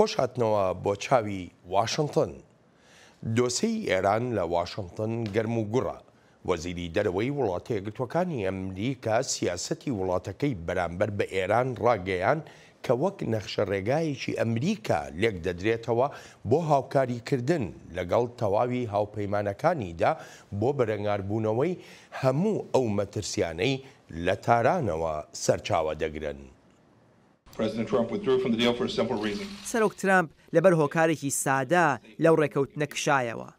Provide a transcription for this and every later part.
خۆش هاتنەوە بۆ چاوی واشنگتن. دۆسەی ئێران لە واشنگتن گەرم و گوڕە. وەزیری دەرەوەی وڵاتە یەکگرتووەکانی ئەمریکا سیاسەتی وڵاتەکەی بەرامبەر بە ئێران ڕاگەیان کە وەک نەخشە ڕێگایەکی ئەمریکا لێک دەدرێتەوە بۆ هاوکاریکردن لەگەڵ تەواوی هاوپەیمانەکانیدا بۆ بەرەنگاربوونەوەی هەموو ئەو مەترسیانەی لە تارانەوە سەرچاوە دەگرن. سەرۆک ترامپ لەبەر هۆکارێکی سادە لەو ڕێکەوتنە کشایەوە،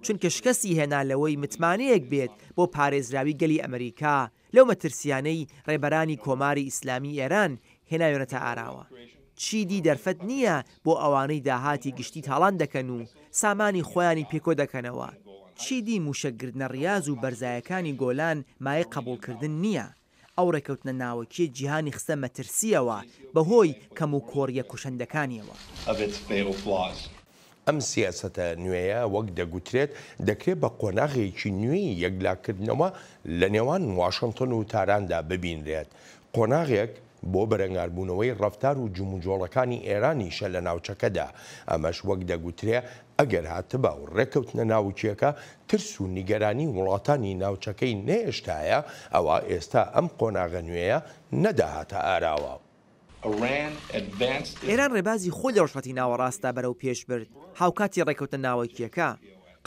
چونکە شکستی هێنا لەوەی متمانەیەک بێت بۆ پارێزراوی گەلی ئەمریکا لەو مەترسیانەی ڕێبەرانی کۆماری ئیسلامی ئێران هێناوێنەتە ئاراوە. چیدی دەرفەت نییە بۆ ئەوانەی داهاتی گشتی تاڵان دەکەن و سامانی خۆیانی پێکۆ دەکەنەوە. چیدی موشەگردنە ڕیاز و بەرزایەکانی گۆلان مای قبولکردن نییە. ئەو ڕێکەوتنە ناوەکیە جیهانی خستە مەترسیەوە بەهۆی کەم و کۆڕیە کوشندەکانیەوە. ئەم سیاسەتە نوێیە وەک دەگوترێت دەکرێت بە قۆناغێکی نوێی یەکلاکردنەوە لە نێوان واشنگتن و تاراندا ببینرێت. قۆناغێک بۆ بەرەنگاربوونەوەی ڕەفتار و جموجۆڵەکانی ئێرانیشە لە ناوچەکەدا. ئەمەش وەک دەگوترێت ئەگەر هاتبە و ڕێکەوتنە ناوچیەکە ترس و نیگەرانی وڵاتانی ناوچەکەی نێشتایە، ئەوە ئێستا ئەم قۆناغە نوێیە نەداهاتە ئاراوە. ئێران ڕێبازی خۆی لە ڕۆژهەڵاتی ناوەڕاستدا بەرەو پێش برد. هاوکاتی ڕێکەوتنە ناوەکیەکە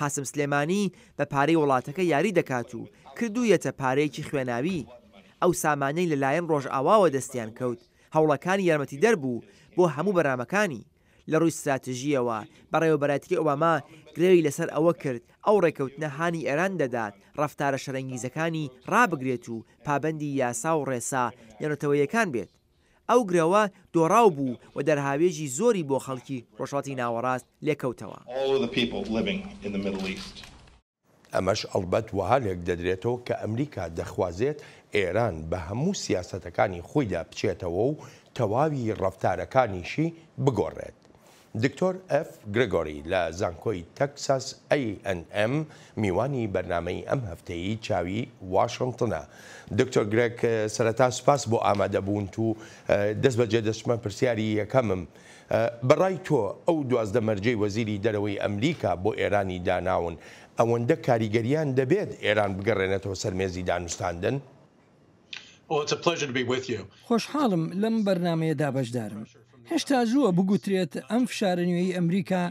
قاسم سلێمانی بە پارەی وڵاتەکە یاری دەکات و کردوویەتە پارەیەکی خوێناوی. ئەو سامانەی لەلایەن ڕۆژئاواوە دەستیان کەوت هەوڵەکانی یارمەتی دەربوو بۆ هەموو بەرامەکانی. لە ڕووی استراتیژیەوە بەڕێوەبەرایەتی ئۆباما گرێوی لەسەر ئەوە کرد ئەو ڕێکەوتنە هانی ئێران دەدات ڕەفتارە شەرەنگیزەکانی ڕابگرێت و پابەندی یاسا و ڕێسا نێونەتەوەیەکان بێت. ئەو گرەوە دۆڕاو بوو و دەرهاوێژی زۆری بۆ خەڵکی ڕۆژهەڵاتی ناوەڕاست لێکەوتەوە. ئەمەش ئەڵبەت وەها لێک دەدرێتەوە کە ئەمریکا دەخوازێت ئێران بە هەموو سیاسەتەکانی خۆیدا بچێتەوە و تەواوی ڕەفتارەکانیشی بگۆڕێت. دکتۆر ئەف گرگۆری لە زانکۆی تەکساس A&M میوانی بەرنامەی ئەم هەفتەیی چاوی واشنگتنە. دکتۆر گرێک سەرەتا سوپاس بۆ ئامادەبوون و دەست بەجێ دەچمە پرسیاری یەکەمم. بەڕای تۆ ئەو 12 مەرجەی وەزیری دەرەوەی ئەمریکا بۆ ئێرانی داناون ئەوەندە کاریگەریان دەبێت ئێران بگەڕێنێتەوە سەرمێزی دانوستاندن؟ خۆشحاڵم لەم بەرنمەیەدا بەشدارم. هێشتا زووە بگوترێت ئەم فشارە نوێی ئەمریکا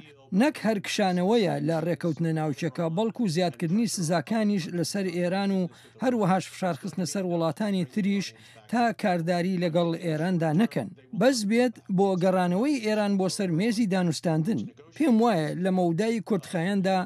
نەک هەر کشانەوەیە لە ڕێکەوتنە ناوچەکە، بەڵکو زیادکردنی سزاکانیش لەسەر ئێران و هەروەهاش فشارخستنە سەر وڵاتانی تریش تا کارداری لەگەڵ ئێراندا نەکەن. بەس بێت بۆ گەڕانەوەی ئێران بۆ سەر مێزی دانوستاندن. پێم وایە لە مەودای کورتخایەندا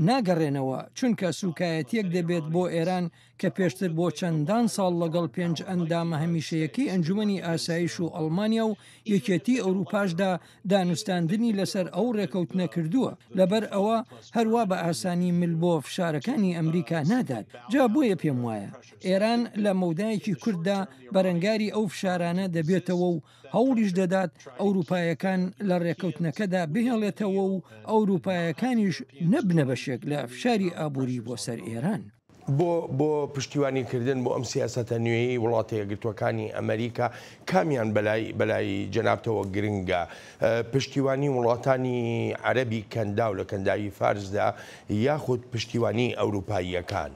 ناگەڕێنەوە، چونکە سوکایەتیەک دەبێت بۆ ئێران کە پێشتر بۆ چەندان ساڵ لەگەڵ 5 ئەندامە هەمیشەیەکی ئەنجومەنی ئاسایش و ئەڵمانیا و یەکێتی ئەوروپاشدا دانوستاندنی لەسەر ئەو ڕێکەوتنە کردووە. لەبەر ئەوە هەروە بە ئاسانی مل بۆ فشارەکانی ئەمریکا نادات. جا بۆیە پێم وایە ئێران لە مەودایەکی کورددا بەرەنگاری ئەو فشارانە دەبێتەوە و هەوڵیش دەدات ئەوروپایەکان لە ڕێکەوتنەکەدا بهێڵێتەوە و ئەوروپایەکانیش نەبنە بەشێک لە فشاری ئابووری بۆ سەر ئێران. بۆ پشتیوانیکردن بۆ ئەم سیاسەتە نوێی وڵاتە یەکگرتووەکانی ئەمریکا کامیان بەلای جەنابتەوە گرنگە؟ پشتیوانی وڵاتانی عەرەبی کەندا و لە کەنداوی فارسدا یاخود پشتیوانی ئەوروپاییەکان؟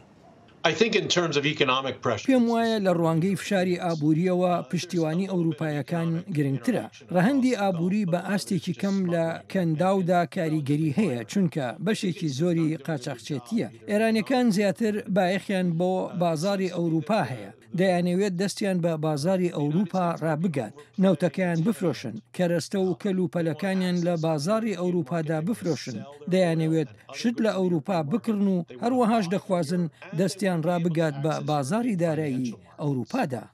پێم وایە لە ڕوانگەی فشاری ئابووریەوە پشتیوانی ئەوروپایەکان گرنگترە. ڕەهەندی ئابووری بە ئاستێکی کەم لە کەنداودا کاریگەری هەیە، چونکە بەشێکی زۆری قاچاقچێتیە. ئێرانیەکان زیاتر بایەخیان بۆ بازاری ئەوروپا هەیە، دەیانەوێت دەستیان بە بازاری ئەوروپا ڕابگات، نەوتەکەیان بفرۆشن، کەرەستە و کەلوپەلەکانیان لە بازاری ئەوروپادا بفرۆشن، دەیانەوێت شت لە ئەوروپا بکڕن و هەروەهاش دەخوازن دەستیان ڕابگات بە بازاری دارایی ئەوروپادا.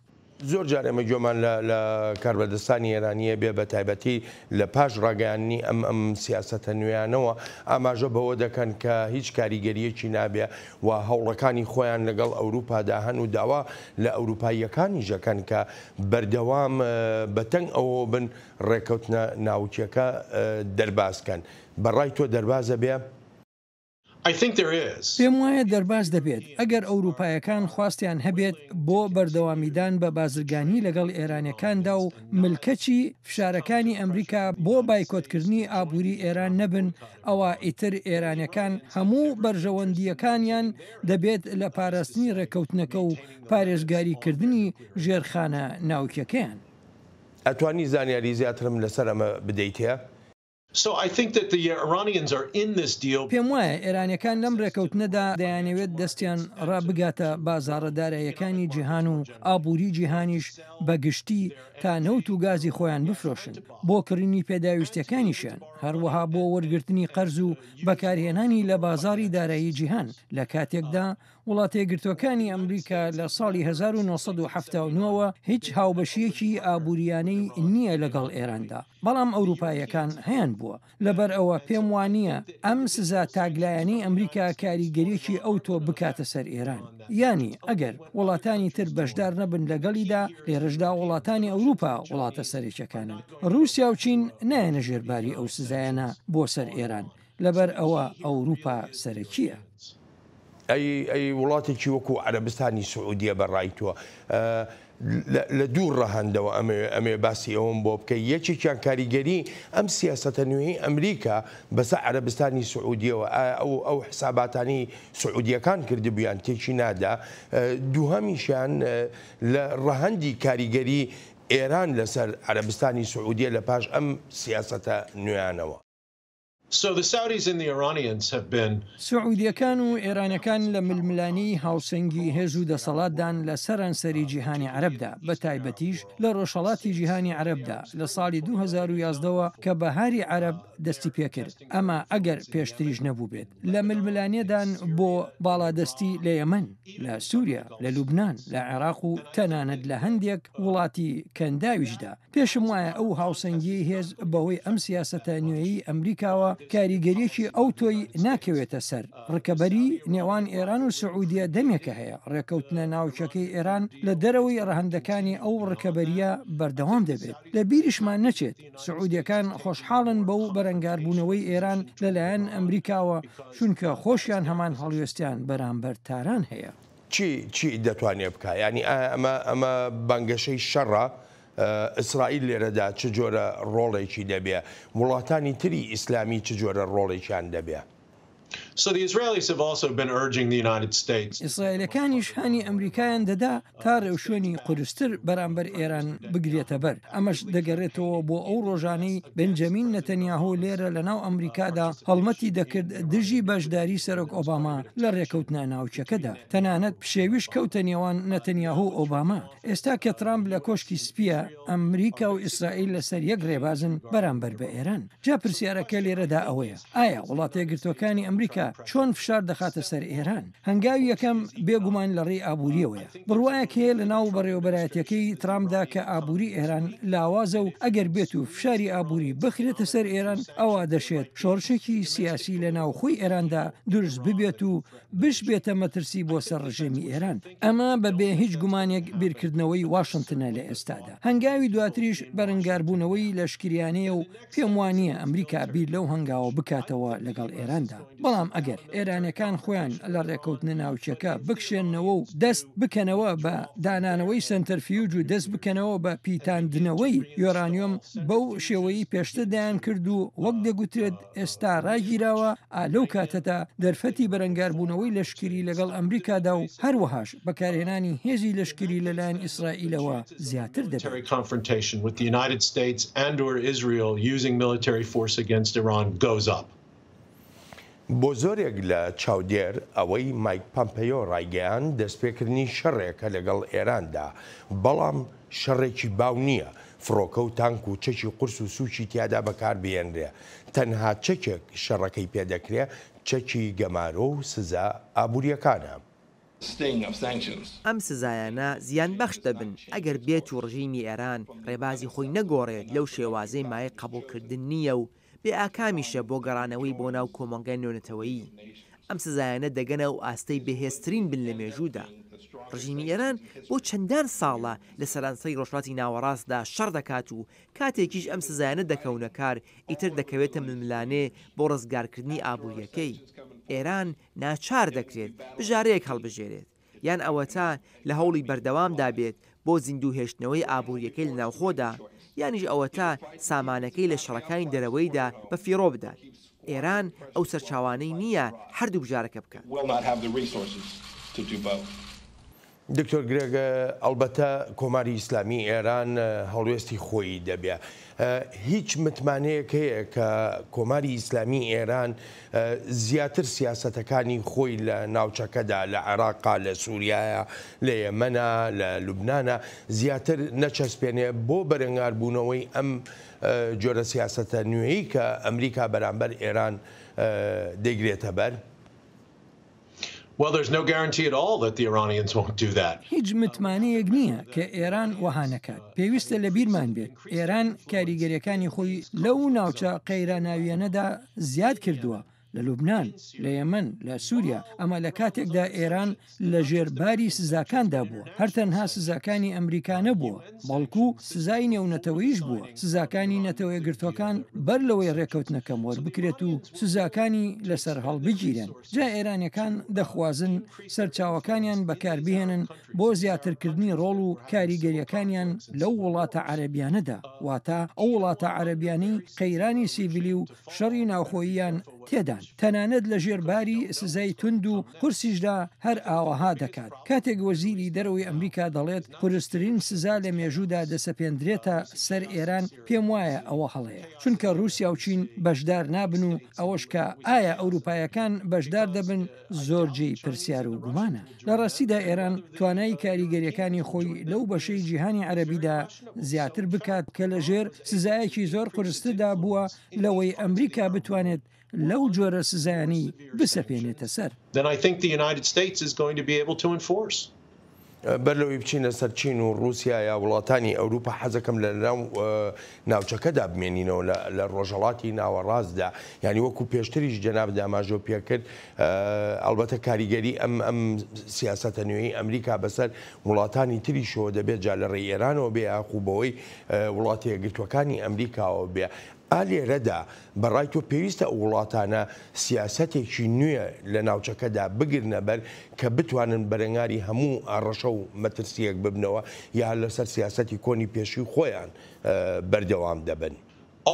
زۆر جارێمە گوێمان لە کاربەدەستانی ئێرانیە بێ بە تایبەتی لە پاش ڕاگەیاندنی ئەم سیاسەتە نوێیانەوە ئاماژە بەوە دەکەن کە هیچ کاریگەریەکی نابێ و هەوڵەکانی خۆیان لەگەڵ ئەوروپادا هەن و داوا لە ئەوروپاییەکانی ژەکەن کە بەردەوام بەتەنگ ئەوە بن ڕێکەوتنە ناوچیەکە دەرباسکەن. بەڕای تۆ دەربازە بێ؟ پێم وایە دەرباز دەبێت ئەگەر ئەوروپایەکان خواستیان هەبێت بۆ بەردەوامیدان بە بازرگانی لەگەڵ ئێرانەکاندا و ملکەچی فشارەکانی ئەمریکا بۆ بایکۆتکردنی ئابووری ئێران نەبن ئەوە ئیتر ئێرانەکان هەموو بەرژەوەندیەکانیان دەبێت لە پاراستنی ڕێکەوتنەکە و پارێزگاریکردنی ژێرخانە ناوکیەکەیان. ئەتوانی زانیاری زیاترم لەسەر ئەمە بدەیتە؟ پێم وایە ئێرانەکان لەم ڕێکەوتنەدا دەیانەوێت دەستیان ڕابگاتە بازاڕەدارایەکانی جیهان و ئابووری جیهانیش بەگشتی تا نەوت و گازی خۆیان بفرۆشن بۆ کڕینی پێداویستەکانیشیان، هەروەها بۆ وەرگرتنی قەرز و بەکارهێنانی لە بازاری دارایی جیهان. لە کاتێکدا وڵاتە یەکگرتووەکانی ئەمریکا لە ساڵی 1970ەوە هیچ هاوبەشیەکی ئابووریانەی نییە لەگەڵ ئێراندا، بەڵام ئەوروپایەکان هەیان بووە. لەبەر ئەوە پێم وانییە ئەم سزا تاگلایانی ئەمریکا کاریگەریەکی ئەو تۆ بکاتە سەر ئێران. یانی ئەگەر وڵاتانی تر بەشدار نەبن لەگەڵیدا، لێرەشدا وڵاتانی ئەوروپا وڵاتە سەرێکەکانن. رووسیا و چین نایەنە ژێرباری ئەو سزایەنە بۆ سەر ئێران، لەبەر ئەوە ئەوروپا سەرەکیە. ئەی وڵاتێکی وەکو عەرەبستانی سعودیە بەڕای تۆ لە دوو ڕەهەندەوە ئەمێ باسی ئەوم بۆ بکەی یەکێکیان کاریگەری ئەم سیاسەتە نوێی ئەمریکا بەسەر عەرەبستانی سعودیەوە ئەو حساباتانی سعودیەکان کردبوویان تێکی نادا، دووهەمیشیان لە ڕەهەندی کاریگەری ئێران لەسەر عەرەبستانی سعودیە لە پاش ئەم سیاسەتە نوێیانەوە. سعودیەکان و ئێرانەکان لە ململانی هاوسەنگی هێز و دەسەڵاتدان لە سەرانسەری جیهانی عەرەبدا، بە تایبەتیش لە ڕۆژهەڵاتی جیهانی عەرەبدا لە ساڵی 2011ەوە کە بەهاری عەرەب دەستی پێکرد. ئەمە ئەگەر پێشتریش نەبوو بێت لە ململانێدان بۆ باڵادەستی لە یەمەن، لە سووریا، لە لوبنان، لە عێراق و تەنانەت لە هەندێک وڵاتی کەنداویشدا. پێشم وایە ئەو هاوسەنگی هێز بەهۆی ئەم سیاسەتە نوێیی ئەمریکاوە کاریگەریەکی ئەو تۆی ناکەوێتە سەر. ڕکەبەری نێوان ئێران و سعودیە دەمێکە هەیە. ڕێکەوتنە ناوچەکەی ئێران لە دەرەوەی ڕەهەندەکانی ئەو ڕکەبەریە بەردەوام دەبێت. لە بیریشمان نەچێت سعودیەکان خۆشحاڵن بەو بەرەنگاربوونەوەی ئێران لەلایەن ئەمریکاوە، چونکە خۆشیان هەمان هەڵوێستیان بەرامبەر تاران هەیە. چی دەتوانێت بکە؟ ینی ئەمە بانگەشەی شەڕە ئیسرائیل لێرەدا چ جۆرە ڕۆڵێکی دەبێ، وڵاتانی تری ئیسلامی چ جۆرە ڕۆڵێکیان دەبێ؟ ئیسرائیلەکانیش هانی ئەمریکایان دەدا تا ڕێوشوێنی قورستر بەرامبەر ئێران بگرێتە بەر. ئەمەش دەگەڕێتەوە بۆ ئەو ڕۆژانەی بنجەمین نەتەنیاهۆ لێرە لە ناو ئەمریکادا هەڵمەتی دەکرد دژی بەشداری سەرۆک ئۆباما لە ڕێکەوتنە ناوچەکەدا. تەنانەت پشێویش کەوتە نێوان نەتەنیاهۆ و ئۆباما. ئێستا کە ترامپ لە کۆشکی سپیە، ئەمریکا و ئیسرائیل لەسەر یەک ڕێبازن بەرامبەر بە ئێران. جا پرسیارەکە لێرەدا ئەوەیە، ئایا وڵاتە یەکگرتووەکانی ئەمریکا چۆن فشار دەخاتە سەر ئێران؟ هەنگاوی یەکەم بێگومان لە ڕێی ئابووریەوەیە. بڕوایەک هەیە لە ناو بەڕێوەبەرایەتەکەی ترامپدا کە ئابووری ئێران لاوازە و ئەگەر بێت و فشاری ئابووری بخرێتە سەر ئێران، ئەوە دەشێت شۆڕشێکی سیاسی لە ناوخۆی ئێراندا دروست ببێت و بش بێتە مەترسی بۆ سەر ڕژێمی ئێران. ئەمە بەبێ هیچ گومانێک بیرکردنەوەی واشنگتنە لە ئێستادا. هەنگاوی دواتریش بەرەنگاربوونەوەی لەشکریانەیە و پێم وانییە ئەمریکا بیر لەو هەنگاوە بکاتەوە لەگەڵ ئێراندا. بەڵام ئەگەر ئێرانەکان خۆیان لە ڕێکەوتنە ناوچەکە بکشێنەوە و دەست بکەنەوە بە دانانەوەی سنتەرفیوج و دەست بکەنەوە بە پیتاندنەوەی یۆرانیۆم بەو شێوەی پێشتر دایان کرد و وەک دەگوترێت ئێستا ڕاگیراوە، لەو کاتەدا دەرفەتی بەرەنگاربوونەوەی لەشکری لەگەڵ ئەمریکادا و هەروەهاش بەکارهێنانی هێزی لەشکری لەلایەن ئیسرائیلەوە زیاتر دەبێت. بۆ زۆرێک لە چاودێر ئەوەی مایک پۆمپیۆ ڕایگەیان دەستپێکردنی شەڕێکە لەگەڵ ئێراندا، بەڵام شەڕێکی باو نییە فڕۆکە و تانک و چەکی قورس و سوچی تیادا بەکاربێنرێ. تەنها چەکێک شەڕەکەی پێدەکرێ چەکی گەمارۆ و سزا ئابووریەکانە. ئەم سزایانە زیان بەخش دەبن ئەگەر بێت و ڕژیمی ئێران ڕێبازی خۆی نەگۆڕێت لەو شێوازەی مایە قبولکردن نییە و بێ ئاکامیشە بۆ گەڕانەوەی بۆ ناو کۆمەڵگەی نوێنەتەوەیی. ئەم سزایانە دەگەنە و ئاستەی بەهێزترین بن لە مێژوودا. ڕژیمی ئێران بۆ چەندان ساڵە لە سەرانسەری ڕۆژهەڵاتی ناوەڕاستدا شەڕ دەکات و کاتێکیش ئەم سزایانە دەکەونە کار ئیتر دەکەوێتە ململانێ بۆ ڕزگارکردنی ئابووریەکەی. ئێران ناچار دەکرێت بژارەیەک هەڵبژێرێت یان ئەوە تا لە هەوڵی بەردەوامدا بێت بۆ زیندوو هێشتنەوەی ئابوووریەکەی لە ناوخۆدا یانیش ئەوە تا سامانەکەی لە شەڕەکانی دەرەوەیدا بە فیڕۆ بدات. ئێران ئەو سەرچاوانەی نییە هەردوو بژارەکە بکات. دکتۆر گرێگە ئەلبەتە کۆماری ئیسلامی ئێران هەڵوێستی خۆی دەبێ. هیچ متمانەیەک هەیە کە کۆماری ئیسلامی ئێران زیاتر سیاسەتەکانی خۆی لە ناوچەکەدا لە عێراقا لە سووریایە لە یەمەنە لە لوبنانە زیاتر نەچەسپێنێ بۆ بەرەنگاربوونەوەی ئەم جۆرە سیاسەتە نوێیی کە ئەمریکا بەرامبەر ئێران دەیگرێتە بەر؟ Well, there's no guarantee at all that the Iranians won't do that. هیچ متمانەیەک نییە کە ئێران وەها نەکات. پێویستە لە بیرمان بێت ئێران کاریگەریەکانی خۆی لەو ناوچە قەیراناویانەدا زیاد کردووە لە لوبنان، لە یەمەن، لە سووریا. ئەمە لە کاتێکدا ئێران لە ژێرباری سزاکاندا بووە. هەرتەنها سزاکانی ئەمریکا نەبووە، بەڵکو سزای نێونەتەوەیش بووە. سزاکانی نەتەوەی گرتوەکان بەر لەوەی ڕێکەوتنەکەم وەربکرێت و سزاکانی لەسەر هەڵبگیرن. جا ئێرانیەکان دەخوازن سەرچاوەکانیان بەکاربهێنن بۆ زیاترکردنی ڕۆڵ و کاریگەریەکانیان لەو وڵاتە عەرەبیانەدا، واتە ئەو وڵاتە عەرەبیانی قەیرانی سیڤیلی و شەڕی ناوخۆییان تێدان. تەنانەت لە ژێرباری سزای تند و قورسیشدا هەر ئاوەها دەکات. کاتێک وەزیری دەرەوەی ئەمریکا دەڵێت قورسترین سزا لە مێژوودا دەسەپێندرێتە سەر ئێران، پێم وایە ئەوە هەڵەیە. چونکە رووسیا و چین بەشدار نابن و ئەوەش کە ئایا ئەوروپایەکان بەشدار دەبن زۆرجێی پرسیار و گومانە. لە ڕاستیدا ئێران توانای کاریگەریەکانی خۆی لەو بەشەی جیهانی عەرەبیدا زیاتر بکات کە لە ژێر سزایەکی زۆر قورستردا بووە لەوەی ئەمریکا بتوانێت لەو جۆرە سزایانی بسەپێنێتە سەر. Then I think the United States is going to be able to enforce. بەرلەوەی بچینە سەر چین و رووسیا یا وڵاتانی ئەوروپا حەزەکەم لە ناوچەکەدا بمێنینەوە لە ڕۆژهەڵاتی ناوەڕاستدا، ینی وەکو پێشتریش جەناب داماژۆ پێ کرد ئەلبەتە کاریگەری ئەم سیاسەتە نوێی ئەمریکا بەسەر وڵاتانی تریشەوە دەبێت جا لە ڕێی ئێرانەوە بێ یاخوبەوەی وڵاتە یەکگرتوەکانی ئەمریکاوە بێ. ئالێرەدا بەڕای تۆ پێویستە ئەو وڵاتانە سیاسەتێکی نوێ لە ناوچەکەدا بگرنە بەر کە بتوانن بەرەنگاری هەموو ئاڕەشە و مەترسیەک ببنەوە یا لەسەر سیاسەتی کۆنی پێشووی خۆیان بەردەوام دەبن.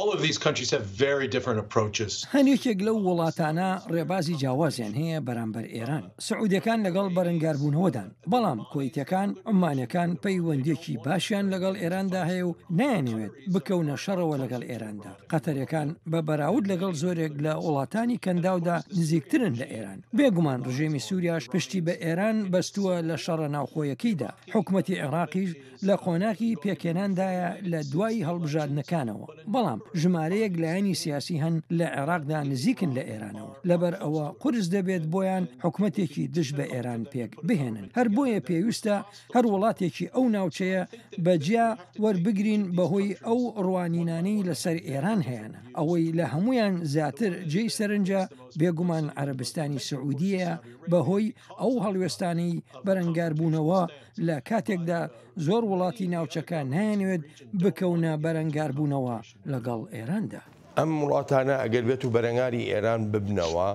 All of these countries have very different approaches. هەندێکێک لەو وڵاتانە ڕێبازی جیاوازیان هەیە بەرامبەر ئێران. سعودیەکان لەگەڵ بەرەنگاربوونەوەدان، بەڵام کۆیتەکان عمانەکان پەیوەندێکی باشیان لەگەڵ ئێراندا هەیە و نایانەوێت بکەونە شەڕەوە لەگەڵ ئێراندا. قەتەریەکان بە بەراورد لەگەڵ زۆرێک لە وڵاتانی کەنداودا نزیکترن لە ئێران. بێگومان ڕژێمی سووریاش پشتی بە ئێران بەستووە لە شەڕە ناوخۆیەکەیدا. حکوومەتی عێراقیش لە قۆناغی پێکێناندایە لە دوای هەڵبژاردنەکانەوە، بەڵام ژمارەیەک لایەنی سیاسی هەن لە عێراقدا نزیکن لە ئێرانەوە. لەبەر ئەوە قورس دەبێت بۆیان حکوومەتێکی دژ بە ئێران پێک بهێنن. هەر بۆیە پێویستە هەر وڵاتێکی ئەو ناوچەیە بەجیا وەربگرین بەهۆی ئەو ڕوانینانەی لەسەر ئێران هەیەە. ئەوەی لە هەمویان زیاتر جێی سەرنجە بێگومان عەرەبستانی سعودیە بەهۆی ئەو هەڵوێستانەی بەرەنگاربوونەوە لە کاتێکدا زۆر وڵاتی ناوچەکە نایەنوێت بکەونە بەرەنگاربوونەوە لەگەڵ ئێراندا. ئەم وڵاتانە ئەگەر بێت و بەرەنگاری ئێران ببنەوە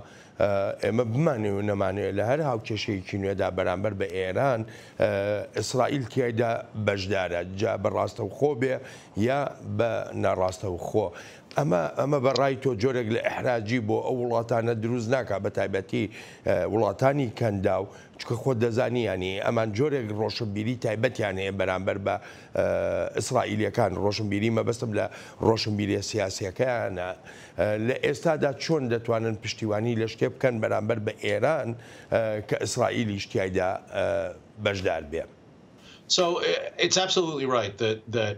ئێمە بمانێ و نەمانێت لە هەر هاوکێشەیەکی نوێدا بەرامبەر بە ئێران ئیسرائیل تیایدا بەشدارە، جا بەڕاستە و خۆ بێ یا بە ناڕاستە و خۆ. ئەمە بەڕای تۆ جۆرێک لە ئەحراجی بۆ ئەو وڵاتانە دروست ناکە، بە تایبەتی وڵاتانی کەنداو، چکە خۆ دەزانیانی ئەمان جۆرێک ڕۆشنبیری تایبەتیان هەیە بەرامبەر بە ئیسرائیلیەکان. ڕۆشنبیری مەبەستم لە ڕۆشنبیری سیاسیەکەیانە. لە ئێستادا چۆن دەتوانن پشتیوانی لە شتێ بکەن بەرامبەر بە ئێران کە ئیسرائیلی شتیایدا بەشدار بێ؟ So it's absolutely right that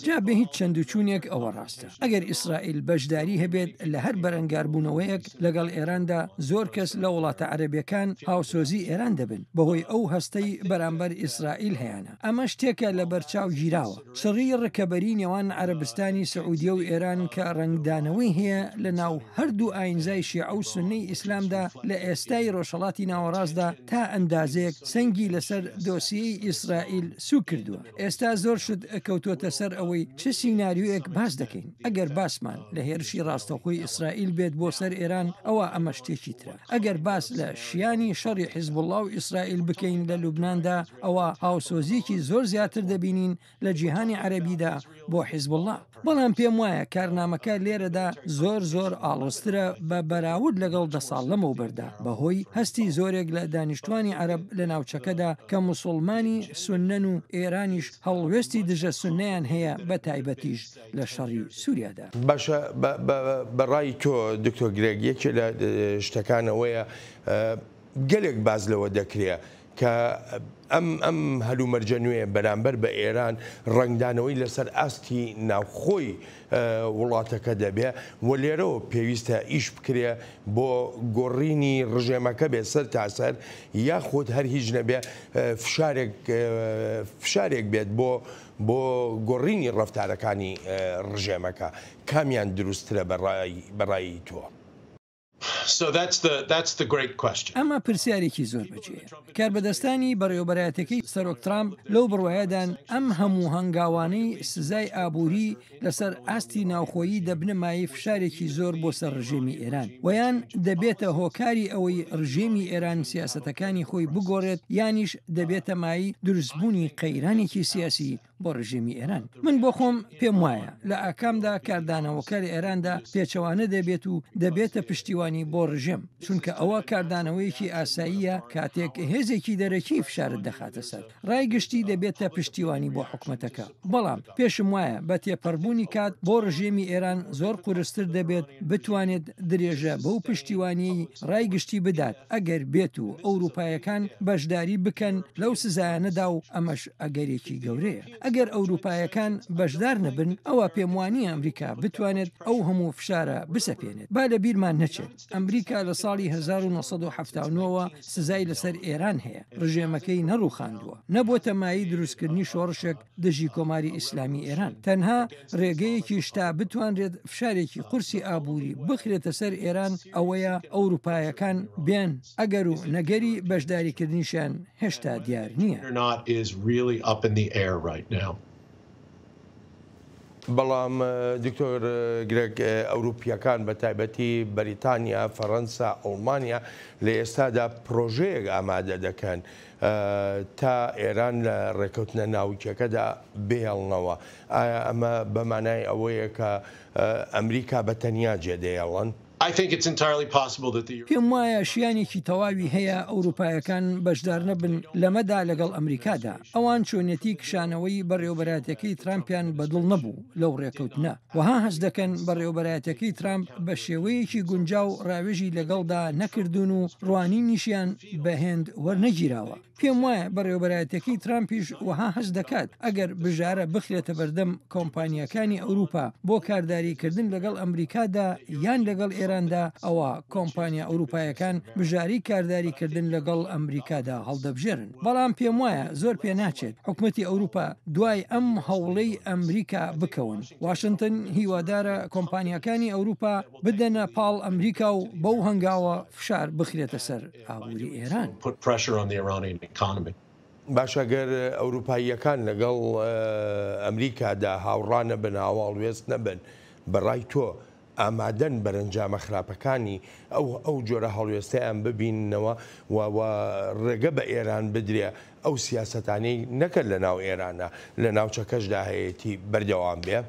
جا بە هیچ چەندوچوونێک ئەوە ڕاستە. ئەگەر ئیسرائیل بەشداری هەبێت لە هەر بەرەنگاربوونەوەیەک لەگەڵ ئێراندا، زۆر کەس لە وڵاتە عەرەبیەکان هاوسۆزی ئێران دەبن بەهۆی ئەو هەستەی بەرامبەر ئیسرائیل هەیەە. ئەمە شتێکە لە بەرچاو گیراوە. شڕی ڕکەبەری نێوان عەرەبستانی سعودیە و ئێران کە ڕنگدانەوەی هەیە لە ناو هەردوو ئاینزای شیعە و سوننی ئیسلامدا لە ئێستای ڕۆژهەڵاتی ناوەڕاستدا تا ئەندازەیەک سەنگی لەسەر دۆسیەی ئیسرائیل سو کردووە. ئێستا زۆر شت کەوتۆتە سەر ئەوەی چه سیناریویەک باس دەکەین. ئەگەر باسمان لە هێرشی ڕاستەخۆی ئیسرائیل بێت بۆ سەر ئێران ئەوە ئەمە شتێکی ترە. ئەگەر باس لە شیانی شەڕی حیزبوڵڵا و ئیسرائیل بکەین لە لوبناندا ئەوە هاوسۆزیەکی زۆر زیاتر دەبینین لە جیهانی عەرەبیدا بۆ حیزبوڵڵا. بەڵام پێم وایە کارنامەکە لێرەدا زۆر ئاڵۆزترە بە بەراورد لەگەڵ 10 ساڵ لەمەوبەردا بەهۆی هەستی زۆرێک لە دانیشتوانی عەرەب لە ناوچەکەدا کە موسڵمانی سونەن و ئێرانیش هەڵوێستی دژە سونەیان هەیە بە تایبەتیش لە شەڕی سووریادا. باشە بەڕای تۆ دکتۆر گرێگ یەکێ لە شتەکانەوەیە گەلێک باز لەوە دەکرێت کە ئەم هەلومەرجە نوێ بەرامبەر بە ئێران ڕنگدانەوەی لەسەر ئاستی ناوخۆی وڵاتەکە دەبێ و لێرەوە پێویستە ئیش بکرێ بۆ گۆڕینی ڕژێمەکە بێت سەر تاسەر یاخود هەر هیچ نەبێ فشارێک بێت بۆ گۆڕینی ڕەفتارەکانی ڕژێمەکە. کامیان دروسترە بەڕای تۆ؟ So that's the great question. ئەمە پرسیارێکی زۆر بەجێیە. کاربەدەستانی بەڕێوەبەرایەتەکەی سەرۆک ترامپ لەو بڕوایەدان ئەم هەموو هەنگاوانەی سزای ئابووری لەسەر ئاستی ناوخۆیی دەبنەمایی فشارێکی زۆر بۆ سەر ڕژێمی ئێران ویان دەبێتە هۆکاری ئەوەی ڕژێمی ئێران سیاسەتەکانی خۆی بگۆڕێت یانیش دەبێتە مای دروستبوونی قەیرانێکی سیاسی بۆ ڕژێمی ئێران. من بۆ خۆم پێم وایە لە ئاکامدا کاردانەوەکە لە ئێراندا پێچەوانە دەبێت و دەبێتە پشتیوانی بۆ ڕژێم چونکە ئەوە کاردانەوەیەکی ئاساییە کاتێک هێزێکی دەرەکی فشارت دەخاتە سەر. ڕایگشتی دەبێتە پشتیوانی بۆ حکومەتەکە. بەڵام پێشم وایە بە تێپەڕبوونی کات بۆ ڕژێمی ئێران زۆر قورستر دەبێت بتوانێت درێژە بەو پشتیوانی ڕایگشتی بدات ئەگەر بێت و ئەوروپایەکان بەشداری بکەن لەو سزایانەدا و ئەمەش ئەگەرێکی گەورەیە. ئەگەر ئەوروپایەکان بەشدار نەبن ئەوە پێم وانیە ئەمریکا بتوانێت ئەو هەموو فشارە بسەپێنێت. با لە بیرمان نەچێت ئەمریکا لە ساڵی 1970ەوە سزای لەسەر ئێران هەیە ڕژێمەکەی نەڕووخاندووە نەبووە مایی دروستکردنی شۆڕشێک دژی کۆماری ئیسلامی ئێران تەنها ڕێگەیەکی شتا بتوانرێت فشارێکی قورسی ئابووری بخرێتە سەر ئێران ئەوەیە ئەوروپایەکان بێن ئەگەر و نەگەری بەشداریکردنیشان هێشتا دیار نییە. بەڵام دکتۆر گرێگ ئەوروپیەکان بە تایبەتی بەریتانیا، فەڕەنسا، ئەڵمانیا لە ئێستادا پرۆژەیەک ئامادە دەکەن تا ئێران لە ڕێکەوتنە ناوچەکەدا بێڵنەوە. ئایا ئەمە بەمانای ئەوەیە کە ئەمریکا بەتەنیا جێدەیەڵن؟ پێم وایە شیانێکی تەواوی هەیە ئەوروپایەکان بەشدار نەبن لەمەدا لەگەڵ ئەمریکادا. ئەوان چۆنێتی کشانەوەی بەڕێوەبەرایەتەکەی ترامپیان بەدڵ نەبوو لەو ڕێکەوتنە. وەها هەست دەکەن بەڕێوەبەرایەتەکەی ترامپ بە شێوەیەکی گونجاو ڕاوێژی لەگەڵدا نەکردوون و ڕوانینیشیان بەهێند وەرنەگیراوە. پێم وایە بەڕێوەبەرایەتەکەی ترامپیش وەها هەست دەکات ئەگەر بژارە بخرێتە بەردەم کۆمپانیەکانی ئەوروپا بۆ کارداریکردن لەگەڵ ئەمریکادا یان لەگەڵ ئێراندا ئەوە کۆمپانیا ئەوروپایەکان بژاری کارداریکردن لەگەڵ ئەمریکادا هەڵدەبژێرن. بەڵام پێم وایە زۆر پێ ناچێت حکومەتی ئەوروپا دوای ئەم هەوڵەی ئەمریکا بکەون. واشنگتن هیوادارە کۆمپانیەکانی ئەوروپا بدەنە پاڵ ئەمریکا و بەو هەنگاوە فشار بخرێتە سەر ئابووری ئێران. باشەگەر ئەوروپاییەکان لەگەڵ ئەمریکادا هاوڕانە بن هاواڵوێست نەبن بەڕای تۆ ئامادەن بەرەنجامە خراپەکانی ئەو جۆرە هەڵوێستەیان ببینەوە و ڕێگە بە ئێران بدرێ ئەو سیاسەتانەی نەکرد لە ناو ئێرانە لە ناوچەکەشدا هەیەی بەردەوام بێ؟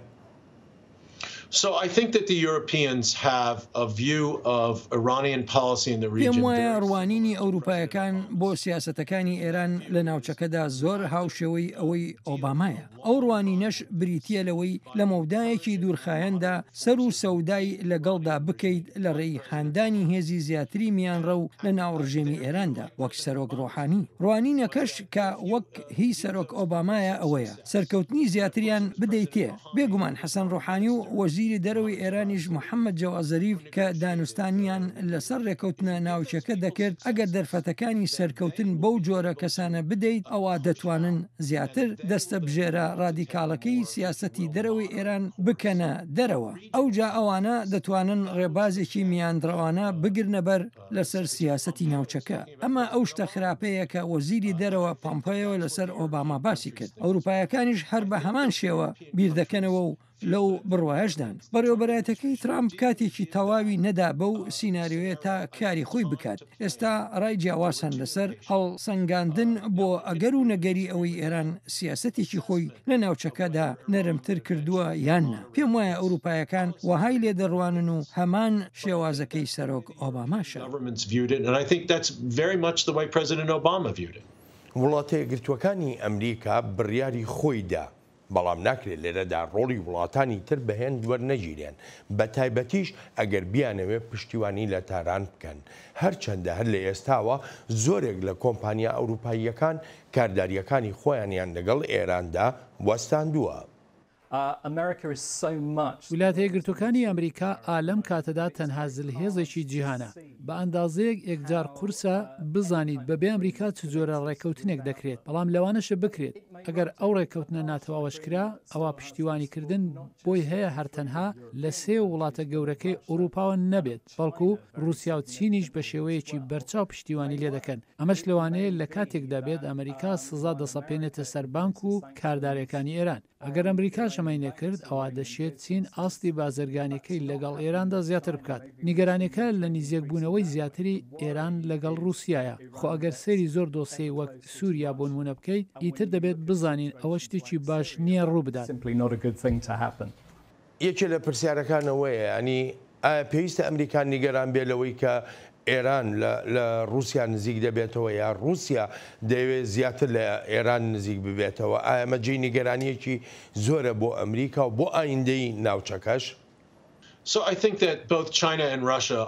So I think that the Europeans have a view of Iranian policy in the region. پێم وایە ڕوانینی ئەوروپایەکان بۆ سیاسەتەکانی ئێران لە ناوچەکەدا زۆر هاوشێوەی ئەوەی ئۆبامایە. ئەو ڕوانینەش بریتیە لەوەی لە مەودایەکی دوورخایەندا سەر و سەودای لەگەڵدا بکەیت لە ڕێی هاندانی هێزی زیاتری میانڕە و لە ناو ڕژێمی ئێراندا وەک سەرۆک ڕۆحانی. ڕوانینەکەش کە وەک هی سەرۆک ئۆبامایە ئەوەیە سەرکەوتنی زیاتریان بدەیتێ. بێگومان حەسەن ڕۆحانی و وەزیری وەزیری دەرەوەی ئێرانیش محەممەد جەواد زەریف کە دانوستانیان لەسەر ڕێکەوتنە ناوچەکە دەکرد ئەگەر دەرفەتەکانی سەرکەوتن بەو جۆرە کەسانە بدەیت ئەوە دەتوانن زیاتر دەستە بژێرە ڕادیکاڵەکەی سیاسەتی دەرەوەی ئێران بکەنە دەرەوە ئەوجا ئەوانە دەتوانن ڕێبازێکی میاندڕەوانە بگرنە بەر لەسەر سیاسەتی ناوچەکە ئەمە ئەو شتە خراپەیە کە وەزیری دەرەوە پامپەیەوە لەسەر ئۆباما باسی کرد ئەوروپایەکانیش هەر بە هەمان شێوە بیر دەکەنەوە و لەو بڕواهشدان بەڕێوەبەرایەتەکەی ترامپ کاتێکی تەواوی نەدا بەو سینناریوەیە تا کاری خۆی بکات ئێستا ڕای جیاواسان لەسەر هەڵسەنگاندن بۆ ئەگەر و نەگەری ئەوەی ئێران سیاسەتێکی خۆی لە ناوچەکەدا نەرمتر کردووە یاننا پێم وایە ئەوروپایەکان وهای لێ دەڕوانن و هەمان شێوازەکەی سەرۆک ئۆباماشە وڵاتە یەکگرتووەکانی ئەمریکا بڕیاری خۆیدا بەڵام ناکرێت لێرەدا ڕۆڵی وڵاتانی تر بەهێن وەرنەگیرێن بە تایبەتیش ئەگەر بیانەوێت پشتیوانی لە تاران بکەن هەرچەندە هەر لە ئێستاوە زۆرێک لە کۆمپانیا ئەوروپاییەکان کارداریەکانی خۆیانیان لەگەڵ ئێراندا وەستاندووە. ویلاتە یەکگرتووەکانی ئەمریکا ئالەم کاتەدا تەنها زلهێزێکی جیهانە بە ئەندازەیەک یەکجار قورسە بزانیت بەبێ ئەمریکا چ جۆرە ڕێکەوتنێک دەکرێت بەڵام لەوانەشە بکرێت ئەگەر ئەو ڕێکەوتنە ناتەواوەشکرا ئەوە پشتیوانیکردن بۆی هەیە هەرتەنها لە سێ وڵاتە گەورەکەی ئەوروپاوە نەبێت بەڵکو رووسیا و چینیش بە شێوەیەکی بەرچاو پشتیوانی لێ دەکەن ئەمەش لەوانەیە لە کاتێکدا بێت ئەمریکا سزا دەسەپێنێتە سەر بانک و کاردارەکانی ئێران ئەگەر ئەمریکا شەمەی نەکرد ئەوە دەشێت چین ئاستی بازرگانیەکەی لەگەڵ ئێراندا زیاتر بکات نیگەرانەکە لە نزیکبوونەوەی زیاتری ئێران لەگەڵ رووسایە خۆ ئەگەر سێری زۆر دۆسێ وەک سووریا بۆ نمونە بکەیت ئیتر دەبێت بزانین ئەوە شتێکی باش نییە ڕوو بدات یەکێ لە پرسیارەکانەوەیە ئەنی ئایا پێویستە ئەمریکان نیگەران بێ لەوەی کە ئێران لە رووسیا نزیک دەبێتەوە یا رووسیا دەیەوێت زیاتر لە ئێران نزیک ببێتەوە ئایا مەجێی نیگەرانیەکی زۆرە بۆ ئەمریکا و بۆ ئایندەی ناوچەکەش؟ So I think that both China and Russia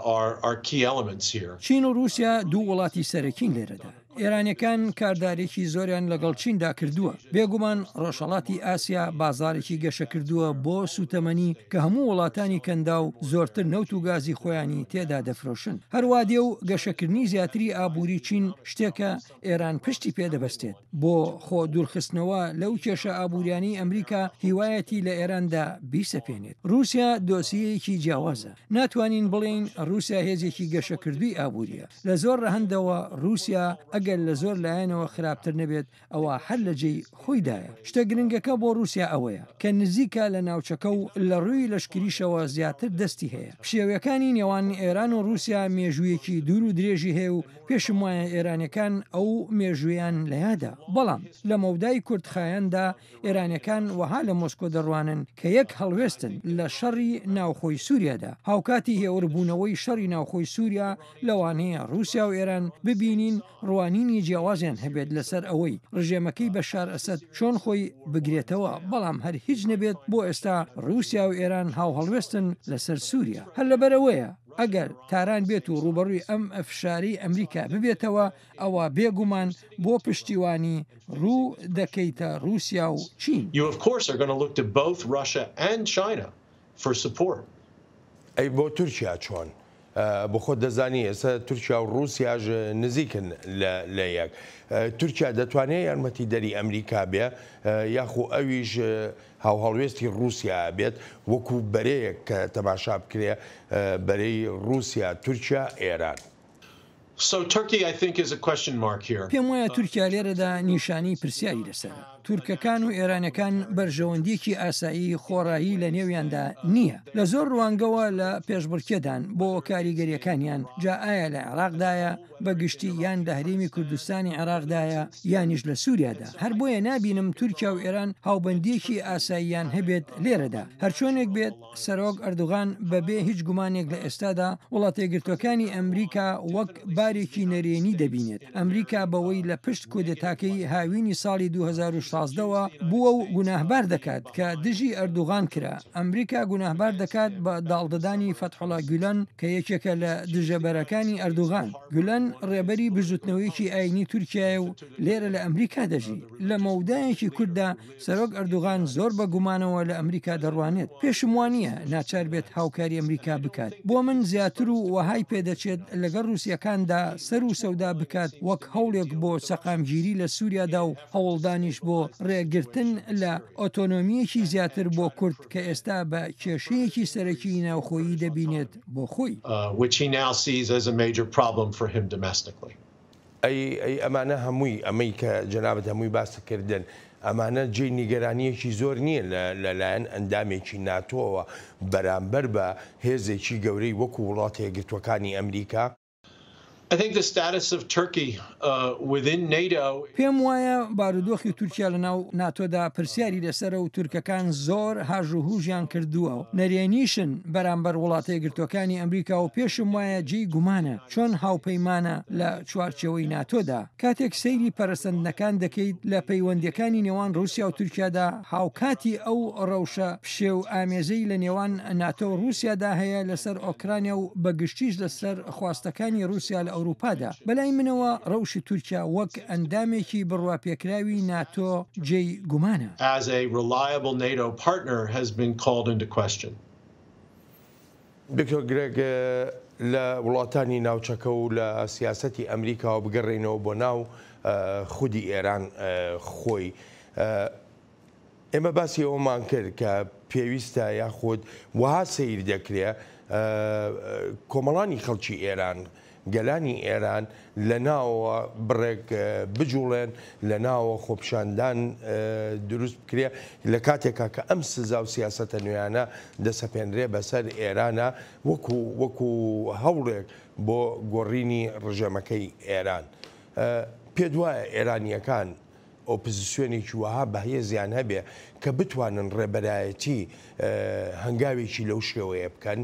are key elements here. چین و رووسیا دوو وڵاتی سەرەکین لێرەدا. ئێرانیەکان کاردارێکی زۆریان لەگەڵ چیندا کردووە. بێگومان ڕۆژهەڵاتی ئاسیا بازارێکی گەشە کردووە بۆ سوتەمەنی کە هەموو وڵاتانی کەندا و زۆرتر نەوت و گازی خۆیانی تێدا دەفرۆشن. هەروادێ و گەشەکردنی زیاتری ئابووری چین شتێکە ئێران پشتی پێدەبەستێت. بۆ خۆ دوورخستنەوە لەو کێشە ئابووریانی ئەمریکا هیوایەتی لە ئێراندا بیسەپێنێت. رووسیا دۆسیەیەکی جیاوازە. ناتوانین بڵین رووسیا هێزێکی گەشەکردووی ئابووریە. لە زۆر ڕەهەندەوە رووسیا ئەگەر لە زۆر لایەنەوە خراپتر نەبێت ئەوە هەر لە جێی خۆیدایە شتە گرنگەکە بۆ رووسیا ئەوەیە کە نزیکە لە ناوچەکە و لە ڕووی لەشکریشەوە زیاتر دەستی هەیە شێوەکانی نێوان ئێران و رووسیا مێژوویەکی دوور و درێژی هەیە و پێشم وایە ئێرانەکان ئەو مێژویان لە یادا بەڵام لە مەودای کورتخایەندا ئێرانەکان وەها لە مۆسکۆ دەڕوانن کە یەک هەڵوێستن لە شەڕی ناوخۆی سووریادا هاوکاتی هێوربوونەوەی شەڕی ناوخۆی سووریا لەوانەیە رووسیا و ئێران ببینین ڕوانینی جیاوازیان هەبێت لەسەر ئەوەی ڕژێمەکەی بەشار ئەسەد چۆن خۆی بگرێتەوە بەڵام هەر هیچ نەبێت بۆ ئێستا رووسیا و ئێران هاو هەڵوێستن لەسەر سووریا هەر لەبەرەوەیە ئەگەر تاران بێت و ڕوبەڕووی ئەم ئەفشاری ئەمریکا ببێتەوە ئەوە بێگومان بۆ پشتیوانی ڕوو دەکەیتە رووسیا و چین. You of course are going to look to both Russia and China for support. ئەی بۆ تورکیا چۆن؟ بۆ خۆ دەزانی ئێستا تورکیا و رووسیاژ نزیکن لە یەک تورکیا دەتوانێت یارمەتی دەری ئەمریکا بێ یاخو ئەویش هاوهەڵوێستی رووسیا بێت وەکو بەرەیەک کە تەماشا بکرێ بەرەی رووسیا تورکیا ئێران. So Turkey I think is a question mark here. پێم وایە تورکیا لێرەدا نیشانی پرسیاری لەسەرە. تورکەکان و ئێرانەکان بەرژەوەندێکی ئاسایی خۆڕایی لە نێویاندا نییە. لە زۆر ڕوانگەوە لە پێشبڕکێدان بۆ کاریگەریەکانیان جا ئایا لە عێراقدایە بەگشتی یان لە هەرێمی کوردستانی عێراقدایە یانیش لە سووریادا. هەر بۆیە نابینم تورکیا و ئێران هاوبەندێکی ئاساییان هەبێت لێرەدا. هەرچۆنێک بێت سەرۆک ئەردوغان بەبێ هیچ گومانێک لە ئێستادا وڵاتە یەکگرتووەکانی ئەمریکا وەک بارێکی نەرێنی دەبینێت. ئەمریکا بەوەی لە پشت کودێتاکەی هاوینی ساڵی 2016 2016ەوە بووە و گوناهبار دەکات کە دژی ئەردوغان کرا. ئەمریکا گوناهبار دەکات بە داڵدەدانی فەتحوڵا گولەن کە یەکێکە لە دژەبەرەکانی ئەردوغان. گولەن ڕێبەری بژوتنەوەیکی ئاینی تورکیایە و لێرە لە ئەمریکا دەژی. لە مەودایەکی کووردا سەرۆک ئەردوغان زۆر بە گومانەوە لە ئەمریکا دەڕوانێت. پێشم وانە ناچار بێت هاوکاری ئەمریکا بکات. بۆ من زیاتر و وەهای پێدەچێت لەگەڵ رووسیەکاندا سەر و سەودا بکات وەک هەوڵێک بۆ سەقامگیری لە سووریادا و هەوڵدانیش بۆ ڕێگرتن لە ئۆتۆنۆمیەکی زیاتر بۆ کورد کە ئێستا بە کێشەیەکی سەرەکی ناوخۆیی دەبینێت بۆ خۆی. ئەی ئەمانە هەمووی ئەمەی کە جەنابەت هەمووی باسەکردن ئەمانە جێی نیگەرانیەکی زۆر نییە لەلایەن ئەندامێکی ناتۆەوە بەرامبەر بە هێزێکی گەورەی وەکو وڵاتە یەکگرتووەکانی ئەمریکا. پێم وایە بارودۆخی تورکیا لە ناو ناتۆدا پرسیاری لەسەر و تورکەکان زۆر هاژ و هوژیان کردووە و نەرێنیشن بەرامبەر وڵاتە یەکگرتووەکانی ئەمریکا و پێشم وایە جێی گومانە چۆن هاوپەیمانە لە چوارچەوەی ناتۆدا. کاتێک سەیری پەرسەندنەکان دەکەیت لە پەیوەندیەکانی نێوان رووسیا و تورکیادا هاوکاتی ئەو ڕەوشە پشێ و ئامێزەی لە نێوان ناتۆ و رووسیادا هەیە لەسەر ئۆکرانیا و بەگشتیش لەسەر خواستەکانی رووسیا لە ئەوروپادا. بەلای منەوە ڕەوشی تورکیا وەک ئەندامێکی بڕواپێکراوی ناتۆ جێی گومانە. دکتۆر گرێگ لە وڵاتانی ناوچەکە و لە سیاسەتی ئەمریکاوە بگەڕێنەوە بۆ ناو خودی ئێران خۆی. ئێمە باسی ئەومان کرد کە پێویستە یاخود وها سیر دەکرێت کۆمەڵانی خەڵکی ئێران گەلانی ئێران لە ناوە بڕێک بجوڵێن لە ناوە خۆپشاندان دروست بکرێ لە کاتێکا کە ئەم سزا و سیاسەتە نوێیانە دەسەپێنرێ بەسەر ئێرانە وەکو هەوڵێک بۆ گۆڕینی ڕژەمەکەی ئێران. پێ وایە ئێرانیەکان ئۆپۆزیسیۆنێکی وەها بەهێزیان هەبێ کە بتوانن ڕێبەرایەتی هەنگاوێکی لەو شێوەیە بکەن.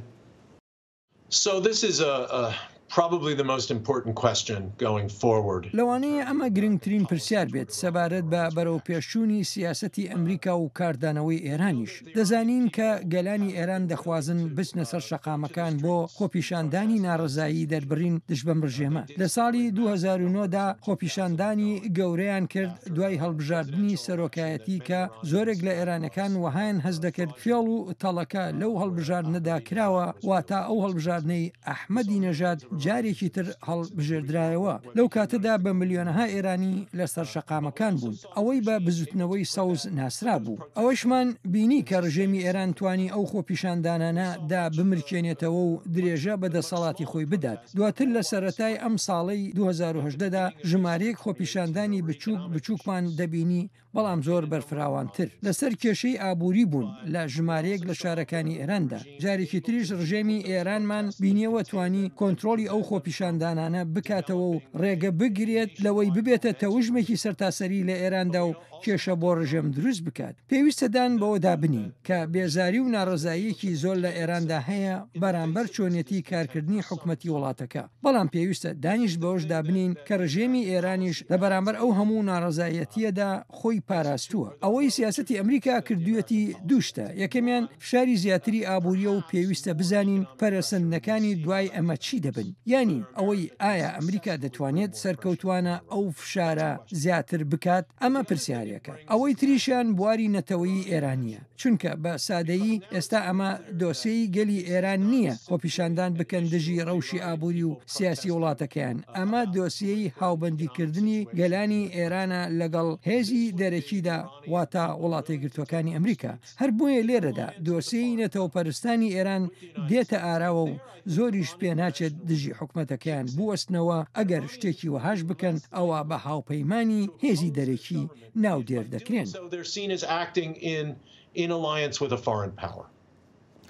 لەوانەیە ئەمە گرنگترین پرسیار بێت سەبارەت بە بەرەو پێشچوونی سیاسەتی ئەمریکا و کاردانەوەی ئێرانیش. دەزانین کە گەلانی ئێران دەخوازن بچنە سەر شەقامەکان بۆ خۆپیشاندانی ناڕزایی دەربڕین دژبەم ڕژێمە. لە ساڵی 2009دا خۆپیشاندانی گەورەیان کرد دوای هەڵبژاردننی سەرۆکایەتی کە زۆرێک لە ئێرانەکان وەهایان هەز دەکرد فێڵ و تەڵەکە لەو هەڵبژاردنەدا کراوە واتە ئەو هەڵبژاردنەی ئەحمەدی نەژاد جارێکی تر هەڵبژێردرایەوە. لەو کاتەدا بە ملیۆنەها ئێرانی لەسەر شەقامەکان بوون. ئەوەی بە بزوتنەوەی سەوز ناسرا بوو. ئەوەشمان بینی کە ڕژێمی ئێران توانی ئەو خۆپیشاندانانە دا بمرکێنێتەوە و درێژە بەدەسەڵاتی خۆی بدات. دواتر لە سەرەتای ئەم ساڵەی 2010دا ژمارەیەک خۆپیشاندانی بچووکمان دەبینی بەڵام زۆر بەرفراوانتر لەسەر کێشەی ئابووری بوون لە ژمارەیەک لە شارەکانی ئێراندا. جارێکی تریش ڕژێمی ئێرانمان بینیەوە توانی کۆنتترۆلی ئەو خۆپیشاندانانە بکاتەوە و ڕێگە بگرێت لەوەی ببێتە تەوژمێکی سەرتاسەری لە ئێراندا و کێشە بۆ ڕژێم دروست بکات. پێویستەدان بەوە دابنین کە بێزاری و ناڕزاییەکی زۆر لە ئێراندا هەیە بەرامبەر چۆنیەتی کارکردنی حکومەتی وڵاتەکە. بەڵام پێویستە دانیش بەوەش دابنین کە ڕژێمی ئێرانیش لە بەرامبەر ئەو هەموو ناڕزایەتیەدا خۆی پاراستووە. ئەوەی سیاسەتی ئەمریکا کردوەتی دووشتە. یەکەمیان فشاری زیاتری ئابووریە و پێویستە بزانین پەرەسەندنەکانی دوای ئەمە چی دەبن. ینی ئەوەی ئایا ئەمریکا دەتوانێت سەرکەوتوانە ئەو فشارە زیاتر بکات ئەمە پرسیارێکە. ئەوەی تریشیان بواری نەتەوەیی ئێرانیە. چونکە بە سادەیی ئێستا ئەمە دۆسەی گەلی ئێران نییە خۆپیشاندان بکەن دژی ڕەوشی ئابووری و سیاسی وڵاتەکەیان. ئەمە دۆسیەی هاوبەندیکردنی گەلانی ئێرانە لەگەڵ هێزی دەرەکیدا واتە وڵاتی یەکگرتووەکانی ئەمریکا. هەر بۆیە لێرەدا دۆسیەی نەتەوەپەرستانی ئێران دێتە ئاراوە و زۆریش پێ ناچێت دژی حکومەتەکەیان بوەستنەوە ئەگەر شتێکی وەهاش بکەن ئەوە بە هاوپەیمانی هێزی دەرەکی ناو دێر دەکرێن.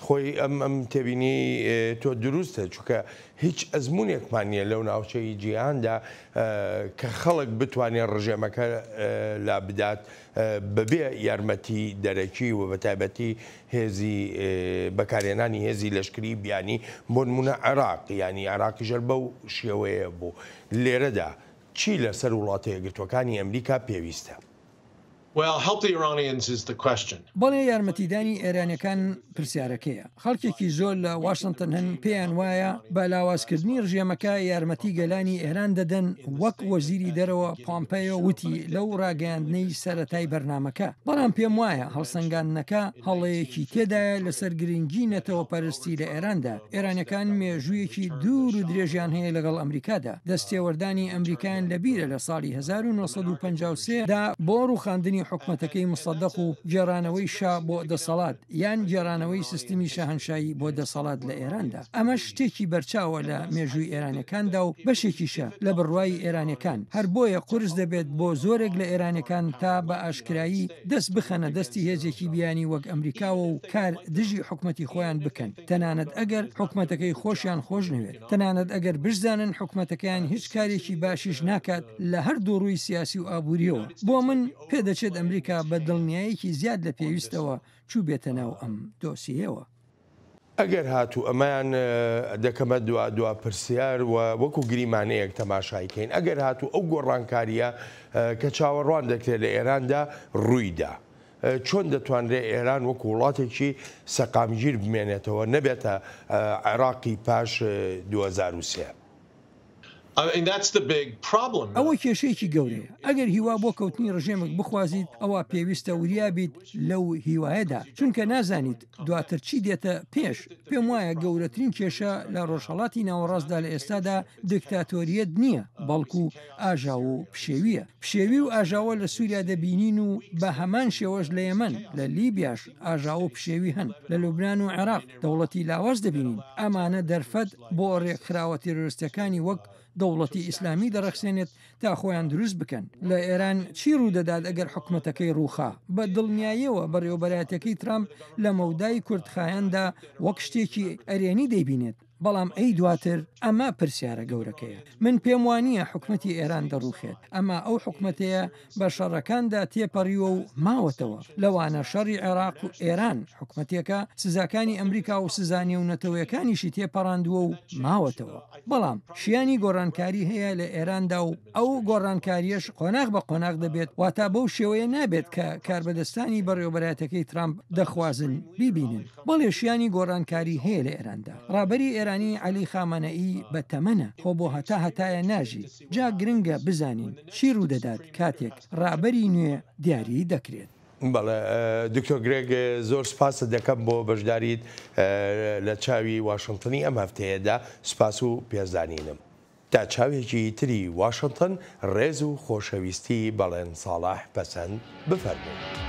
خۆی ئەم تێبینی تۆ دروستە چونکە هیچ ئەزمونێکمان نیە لەو ناوچەی جیهاندا کە خەڵک بتوانێت ڕژێمەکە لا بدات بەبێ یارمەتی دەرەکی و بەتایبەتی هێزی بەکارهێنانی هێزی لەشکری بیانی بۆ نمونە عێراق ینی عێراقی ژەر بەو شێوەیە بوو. لێرەدا چی لەسەر وڵاتە یەکگرتووەکانی ئەمریکا پێویستە؟ Well, help the Iranians is the question. بەڵێ یارمەتیدانی ئێرانەکان پرسیارەکەیە. خەڵکێکی زۆر لە واشنگتن هەن پێیان وایە بە لاوازکردنی ڕژێمەکە یارمەتی گەلانی ئێران دەدەن وەک وەزیری دەرەوە پۆمپەیۆ وتی لەو ڕاگەیاندنەی سەرەتای بەرنامەکە. بەڵام پێم وایە هەڵسەنگاندنەکە هەڵەیەکی تێدایە لەسەر گرنگی نەتەوە پەرستی لە ئێراندا. ئێرانەکان مێژوویەکی دوور و درێژیان هەیە لەگەڵ ئەمریکادا. دەستێوەردانی ئەمریکایان لەبیرە لە ساڵی 1953 دا بۆ ڕووخاندنی حکومەتەکەی مصدق و گێڕانەوەی شا بۆ دەسەڵات یان گێڕانەوەی سیستمی شاهنشایی بۆ دەسەڵات لە ئێراندا. ئەمە شتێکی بەرچاوە لە مێژووی ئێرانەکاندا و بەشێکیشە لە بڕوای ئێرانەکان. هەر بۆیە قورس دەبێت بۆ زۆرێک لە ئێرانەکان تا بە ئاشکرایی دەست بخەنە دەستی هێزێکی بیانی وەک ئەمریکاوە و کار دژی حکومەتی خۆیان بکەن. تەنانەت ئەگەر حکومەتەکەی خۆشیان خۆش نوێت. تەنانەت ئەگەر بشزانن حکومەتەکەیان هیچ کارێکی باشیش ناکات لە هەردوو ڕووی سیاسی و ئابوووریەوە. بۆ من پێدەچێت ئەمریکا بە دڵنیاییەکی زیاد لە پێویستەوە چوو بێتە ناو ئەم دۆسیەوە. ئەگەر هاتوو ئەمان دەکەمە دوا پرسیار و وەکو گریمانەیەک تەماشایکەین ئەگەر هاتوو ئەو گۆڕانکاریە کە چاوەڕوان دەکرێت لە ئێراندا ڕوویدا. چۆن دەتوانرێت ئێران وەکو وڵاتێکی سەقامگیر بمێنێتەوە نەبێتە عێراقی پاش 2003. ئەوە کێشەیەکی گەورەیە. ئەگەر هیوا بۆ کەوتنی ڕژێمێک بخوازیت ئەوە پێویستە وریا بیت لەو هیوایەدا چونکە نازانیت دواتر چی دێتە پێش. پێم وایە گەورەترین کێشە لە ڕۆژهەڵاتی ناوەڕاستدا لە ئێستادا دیکتاتۆریەت نییە بەڵکو ئاژاو و پشێویە. پشێوی و ئاژاوە لە سووریا دەبینین و بە هەمان شێوەش لە یەمەن لە لیبیاش ئاژاو و پشێوی هەن. لە لوبنان و عێراق دەوڵەتی لاواز دەبینین. ئەمانە دەرفەت بۆ ڕێکخراوە تێرۆریستەکانی وەک دەوڵەتی ئیسلامی دەرەخسێنێت تا خۆیان دروست بکەن. لە ئێران چی ڕوودەدات ئەگەر حکومەتەکەی ڕووخا؟ بە دڵنیاییەوە بەڕێوەبەرایەتەکەی ترامپ لە مەودای کوردخایەندا وەک شتێکی ئەرێنی دەیبینێت. بەڵام ئەی دواتر ئەمە پرسیارە گەورەکەیە. من پێم وانییە حکومەتی ئێران دەڕوخێت. ئەمە ئەو حکومەتەیە بە شەڕەکاندا تێپەڕیوە و ماوەتەوە. لەوانە شەڕی عێراق و ئێران حکومەتێکە سزاکانی ئەمریکا و سزانێ و نەتەوەیەکانیشی تێپەڕاندووە و ماوەتەوە. بەڵام شیانی گۆڕانکاری هەیە لە ئێراندا و ئەو گۆڕانکاریەش قۆناغ بە قۆناغ دەبێت واتە بەو شێوەیە نابێت کە کاربەدەستانی بەڕێوەبەرایەتەکەی ترامپ دەخوازن بیبینن. بەڵێ شیانی گۆڕانکاری هەیە لە ئێراندا. ڕابەری ئێرانی عەلی خامەنەئی بە تەمەنە خۆ بۆ هەتایە ناژی. جا گرنگە بزانین چی ڕوودەدات کاتێک ڕابەری نوێ دیاری دەکرێت. بەڵێ دکتۆر گرێگ زۆر سپاسە دەکەم بۆ بەشداریت لە چاوی واشنگتنی ئەم هەفتەیەدا سپاس و پێزانینم. تا چاوێکی تری واشنگتن ڕێز و خۆشەویستی بەڵێن ساڵح پەسەند بفەرموو.